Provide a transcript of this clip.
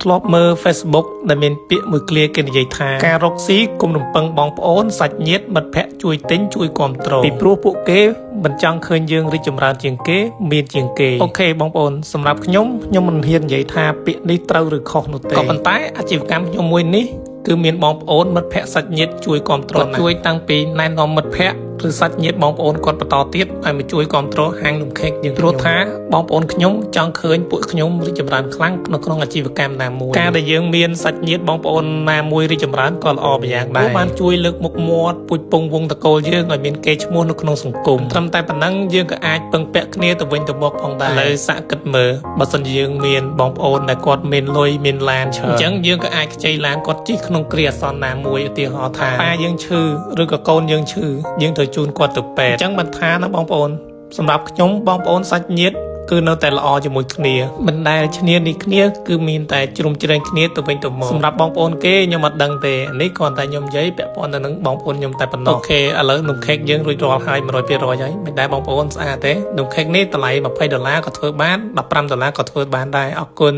ធ្លាប់មើល Facebook ដែលមានពាក្យមួយឃ្លាគេនិយាយថាការរកស៊ីគុំរំពឹងបងប្អូនសាច់ញាតិមិត្តភ័ក្តិជួយទិញជួយគាំទ្រពីព្រោះពួកគេមិនចង់ឃើញយើងរីកចម្រើនជាងគេមានជាងគេអូខេបងប្អូនសម្រាប់ខ្ញុំមិនហ៊ាននិយាយថាពាក្យនេះត្រូវឬខុសនោះទេក៏ប៉ុន្តែអាជីវកម្មខ្ញុំមួយនេះគឺមានបងប្អូនមិត្តភ័ក្តិសាច់ញាតិជួយគាំទ្រជួយតាំងពីណែនាំមិត្តភ័ក្តិឬសាច់ញាតិបងប្អូនគាត់បន្តទៀតឲ្យមកជួយគាំទ្រហាងនំខេកយើងព្រោះថាបងប្អូនខ្ញុំចង់ឃើញពួកខ្ញុំរីកចម្រើនខ្លាំងនៅក្នុងអាជីវកម្មណាមួយការដែលយើងមានសាច់ញាតិបងប្អូនណាមួយរីកចម្រើនក៏ល្អម្យ៉ាងដែរបានជួយលើកមុខមាត់ពុជពងវងតកូលយើងឲ្យមានកេរ្តិ៍ឈ្មោះនៅក្នុងសង្គមត្រឹមតែប៉ុណ្ណឹងយើងក៏អាចពឹងពាក់គ្នាទៅវិញទៅមកផងដែរឥឡូវសាកគិតមើលបើសិនជាយើងមានបងប្អូនដែលគាត់មានលុយមានឡានច្រើនអញ្ចឹងយើងក៏អាចខ្ចីឡានគាត់ជិះក្នុងគ្រាអាសន្នណាមួយឧទាហរណ៍ថាប៉ាយើងឈឺឬក៏កូនយើងឈឺយើងត្រូវជូនគាត់ទៅពេទ្យអញ្ចឹងមិនថាណាបងប្អូនសម្រាប់ខ្ញុំបងប្អូនសាច់ញាតិគឺនៅតែល្អជាមួយគ្នាមិនដែលឈ្នានីគ្នាគឺមានតែជ្រុំជ្រែងគ្នាទៅវិញទៅមកសម្រាប់បងប្អូនគេខ្ញុំអត់ដឹងទេនេះគ្រាន់តែខ្ញុំនិយាយពាក់ព័ន្ធទៅនឹងបងប្អូនខ្ញុំតែប៉ុណ្ណោះអូខេឥឡូវនំខេកយើងរួចរាល់ហើយ 100% ហើយមិនដែលបងប្អូនស្អាតទេនំខេកនេះតម្លៃ$20ក៏ធ្វើបាន$15ក៏ធ្វើបានដែរអរគុណ